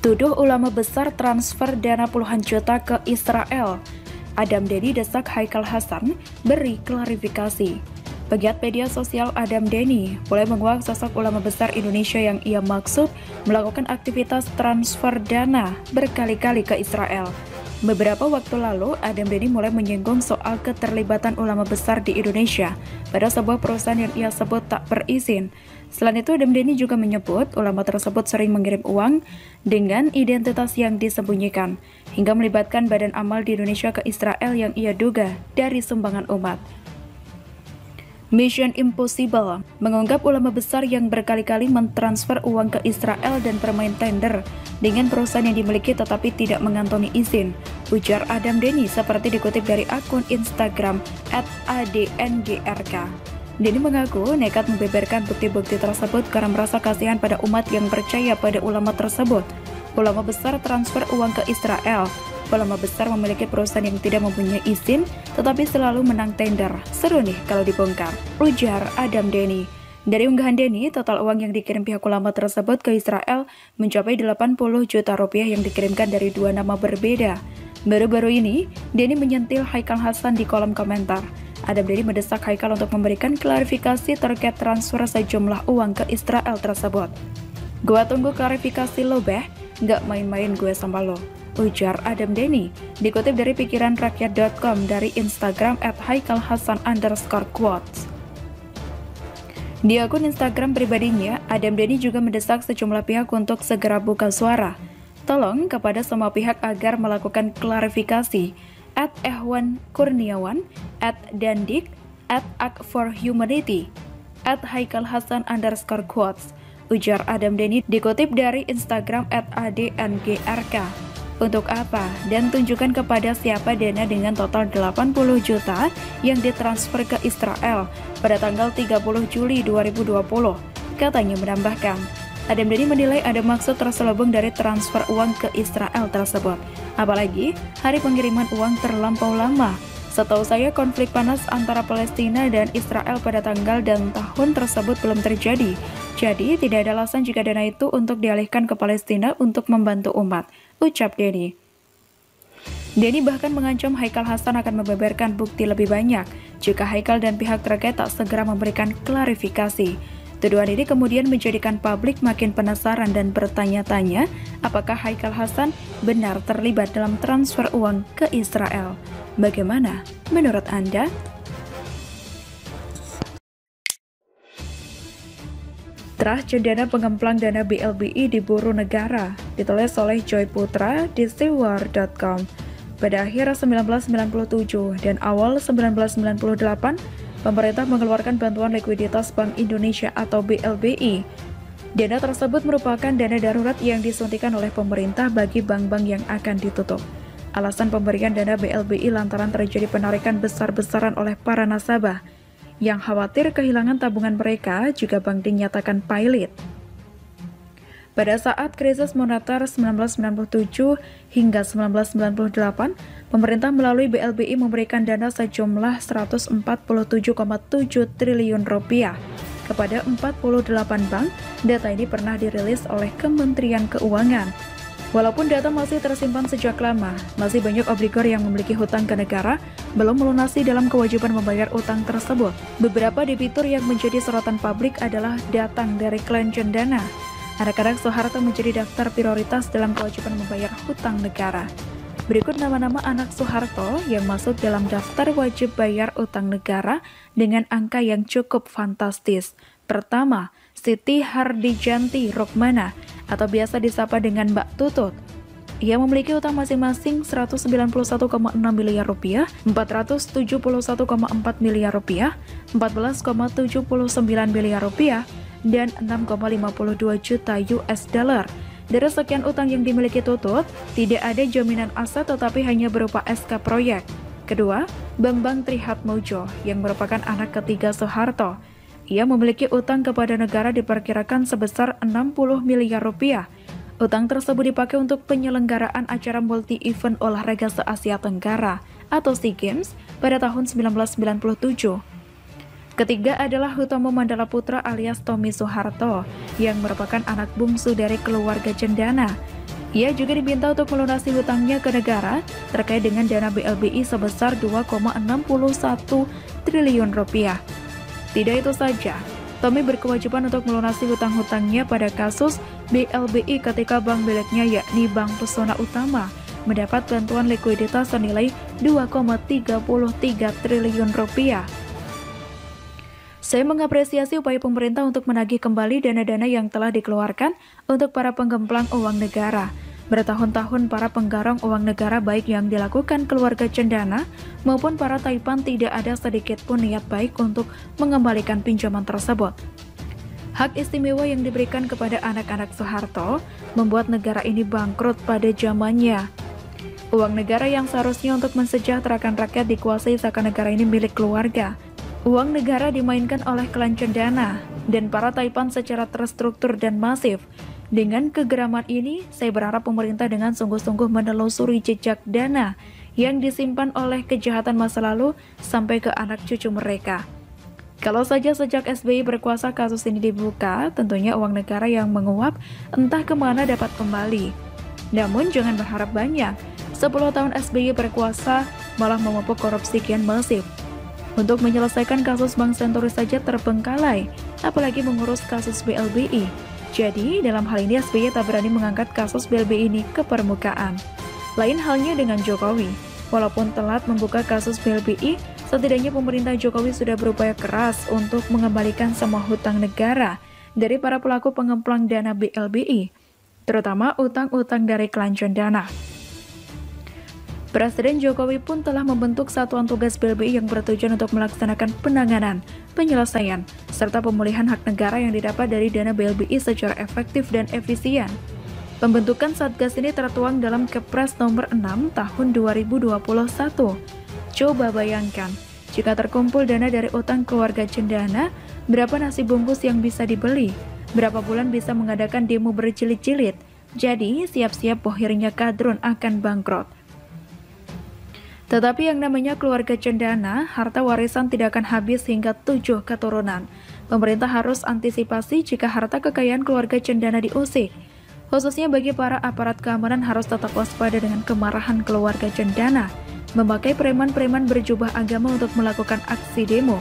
Tuduh ulama besar transfer dana puluhan juta ke Israel. Adam Denny desak Haikal Hasan beri klarifikasi. Pegiat media sosial Adam Denny mulai menguak sosok ulama besar Indonesia yang ia maksud melakukan aktivitas transfer dana berkali-kali ke Israel. Beberapa waktu lalu, Adam Denny mulai menyinggung soal keterlibatan ulama besar di Indonesia pada sebuah perusahaan yang ia sebut tak berizin. Selain itu, Adam Denny juga menyebut ulama tersebut sering mengirim uang dengan identitas yang disembunyikan, hingga melibatkan badan amal di Indonesia ke Israel yang ia duga dari sumbangan umat. Mission Impossible menganggap ulama besar yang berkali-kali mentransfer uang ke Israel dan bermain tender dengan perusahaan yang dimiliki tetapi tidak mengantongi izin, ujar Adam Denny seperti dikutip dari akun Instagram @adngrk. Denny mengaku nekat membeberkan bukti-bukti tersebut karena merasa kasihan pada umat yang percaya pada ulama tersebut. Ulama besar transfer uang ke Israel. Ulama besar memiliki perusahaan yang tidak mempunyai izin, tetapi selalu menang tender. Seru nih kalau dibongkar, ujar Adam Denny. Dari unggahan Denny, total uang yang dikirim pihak ulama tersebut ke Israel mencapai 80 juta rupiah yang dikirimkan dari dua nama berbeda. Baru-baru ini, Denny menyentil Haikal Hasan di kolom komentar. Adam Denny mendesak Haikal untuk memberikan klarifikasi terkait transfer sejumlah uang ke Israel tersebut. Gua tunggu klarifikasi lo, Beh. Nggak main-main gue sama lo, ujar Adam Denny. Dikutip dari pikiranrakyat.com dari Instagram @haikalhasan_quotes. Di akun Instagram pribadinya, Adam Denny juga mendesak sejumlah pihak untuk segera buka suara. Tolong kepada semua pihak agar melakukan klarifikasi. @Ehwan Kurniawan, @Dandik, @Act4Humanity, @haikalhasan_quotes, ujar Adam Denny dikutip dari Instagram @adngrk. Untuk apa? Dan tunjukkan kepada siapa dana dengan total 80 juta yang ditransfer ke Israel pada tanggal 30 Juli 2020. Katanya menambahkan, Adam Denny menilai ada maksud terselubung dari transfer uang ke Israel tersebut. Apalagi, hari pengiriman uang terlampau lama. Setahu saya konflik panas antara Palestina dan Israel pada tanggal dan tahun tersebut belum terjadi. Jadi, tidak ada alasan jika dana itu untuk dialihkan ke Palestina untuk membantu umat, ucap Denny. Denny bahkan mengancam Haikal Hasan akan membeberkan bukti lebih banyak jika Haikal dan pihak terkait tak segera memberikan klarifikasi. Tuduhan ini kemudian menjadikan publik makin penasaran dan bertanya-tanya apakah Haikal Hasan benar terlibat dalam transfer uang ke Israel. Bagaimana menurut Anda? Terah cendana pengemplang dana BLBI diburu negara, ditulis oleh Joy Putra di Steward.com. Pada akhir 1997 dan awal 1998, pemerintah mengeluarkan bantuan likuiditas Bank Indonesia atau BLBI. Dana tersebut merupakan dana darurat yang disuntikan oleh pemerintah bagi bank-bank yang akan ditutup. Alasan pemberian dana BLBI lantaran terjadi penarikan besar-besaran oleh para nasabah yang khawatir kehilangan tabungan mereka jika bank dinyatakan pailit. Pada saat krisis moneter 1997 hingga 1998, pemerintah melalui BLBI memberikan dana sejumlah 147,7 triliun rupiah kepada 48 bank. Data ini pernah dirilis oleh Kementerian Keuangan. Walaupun data masih tersimpan sejak lama, masih banyak obligor yang memiliki hutang ke negara belum melunasi dalam kewajiban membayar utang tersebut. Beberapa debitur yang menjadi sorotan publik adalah datang dari klan cendana. Anak-anak Soeharto menjadi daftar prioritas dalam kewajiban membayar hutang negara. Berikut nama-nama anak Soeharto yang masuk dalam daftar wajib bayar utang negara dengan angka yang cukup fantastis. Pertama, Siti Hardijanti Rukmana atau biasa disapa dengan Mbak Tutut. Ia memiliki utang masing-masing 191,6 miliar rupiah, 471,4 miliar rupiah, 14,79 miliar rupiah, dan 6,52 juta US dollar. Dari sekian utang yang dimiliki Tutut, tidak ada jaminan aset tetapi hanya berupa SK proyek. Kedua, Bambang Trihatmojo yang merupakan anak ketiga Soeharto. Ia memiliki utang kepada negara diperkirakan sebesar 60 miliar rupiah. Utang tersebut dipakai untuk penyelenggaraan acara multi-event olahraga se-Asia Tenggara atau SEA Games pada tahun 1997. Ketiga adalah Hutomo Mandala Putra alias Tommy Soeharto yang merupakan anak bungsu dari keluarga cendana. Ia juga diminta untuk melunasi hutangnya ke negara terkait dengan dana BLBI sebesar 2,61 triliun rupiah. Tidak itu saja, Tommy berkewajiban untuk melunasi hutang-hutangnya pada kasus BLBI ketika bank miliknya yakni Bank Pesona Utama mendapat bantuan likuiditas senilai 2,33 triliun rupiah. Saya mengapresiasi upaya pemerintah untuk menagih kembali dana-dana yang telah dikeluarkan untuk para penggemplang uang negara. Bertahun-tahun para penggarong uang negara baik yang dilakukan keluarga Cendana maupun para Taipan tidak ada sedikit pun niat baik untuk mengembalikan pinjaman tersebut. Hak istimewa yang diberikan kepada anak-anak Soeharto membuat negara ini bangkrut pada zamannya. Uang negara yang seharusnya untuk mensejahterakan rakyat dikuasai seakan negara ini milik keluarga. Uang negara dimainkan oleh klan Cendana dan para Taipan secara terstruktur dan masif. Dengan kegeraman ini, saya berharap pemerintah dengan sungguh-sungguh menelusuri jejak dana yang disimpan oleh kejahatan masa lalu sampai ke anak cucu mereka. Kalau saja sejak SBY berkuasa kasus ini dibuka, tentunya uang negara yang menguap entah kemana dapat kembali. Namun jangan berharap banyak, 10 tahun SBY berkuasa malah memupuk korupsi kian masif. Untuk menyelesaikan kasus Bank Senturi saja terbengkalai, apalagi mengurus kasus BLBI. Jadi, dalam hal ini SBY tak berani mengangkat kasus BLBI ini ke permukaan. Lain halnya dengan Jokowi. Walaupun telat membuka kasus BLBI, setidaknya pemerintah Jokowi sudah berupaya keras untuk mengembalikan semua hutang negara dari para pelaku pengemplang dana BLBI, terutama utang-utang dari klan Cendana. Presiden Jokowi pun telah membentuk satuan tugas BLBI yang bertujuan untuk melaksanakan penanganan, penyelesaian, serta pemulihan hak negara yang didapat dari dana BLBI secara efektif dan efisien. Pembentukan Satgas ini tertuang dalam Kepres nomor 6 tahun 2021. Coba bayangkan, jika terkumpul dana dari utang keluarga Cendana, berapa nasi bungkus yang bisa dibeli? Berapa bulan bisa mengadakan demo berjilid-jilid? Jadi, siap-siap bohirnya kadrun akan bangkrut. Tetapi yang namanya keluarga Cendana, harta warisan tidak akan habis hingga 7 keturunan. Pemerintah harus antisipasi jika harta kekayaan keluarga Cendana diusik. Khususnya bagi para aparat keamanan harus tetap waspada dengan kemarahan keluarga Cendana, memakai preman-preman berjubah agama untuk melakukan aksi demo.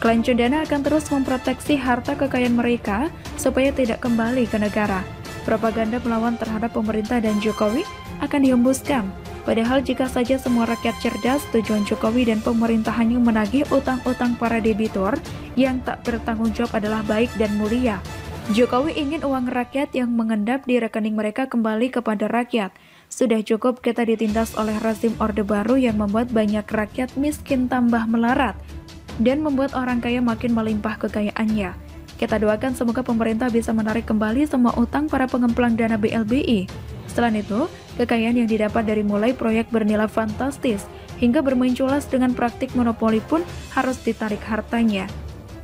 Klan Cendana akan terus memproteksi harta kekayaan mereka supaya tidak kembali ke negara. Propaganda melawan terhadap pemerintah dan Jokowi akan dihembuskan. Padahal jika saja semua rakyat cerdas, tujuan Jokowi dan pemerintahannya menagih utang-utang para debitur yang tak bertanggung jawab adalah baik dan mulia. Jokowi ingin uang rakyat yang mengendap di rekening mereka kembali kepada rakyat. Sudah cukup kita ditindas oleh rezim Orde Baru yang membuat banyak rakyat miskin tambah melarat dan membuat orang kaya makin melimpah kekayaannya. Kita doakan semoga pemerintah bisa menarik kembali semua utang para pengemplang dana BLBI. Selain itu, kekayaan yang didapat dari mulai proyek bernilai fantastis hingga bermain culas dengan praktik monopoli pun harus ditarik hartanya.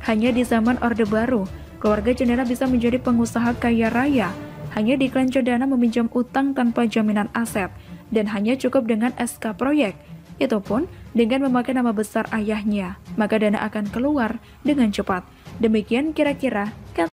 Hanya di zaman Orde Baru, keluarga Cendana bisa menjadi pengusaha kaya raya. Hanya di klan Cendana meminjam utang tanpa jaminan aset, dan hanya cukup dengan SK proyek. Itu pun dengan memakai nama besar ayahnya, maka dana akan keluar dengan cepat. Demikian kira-kira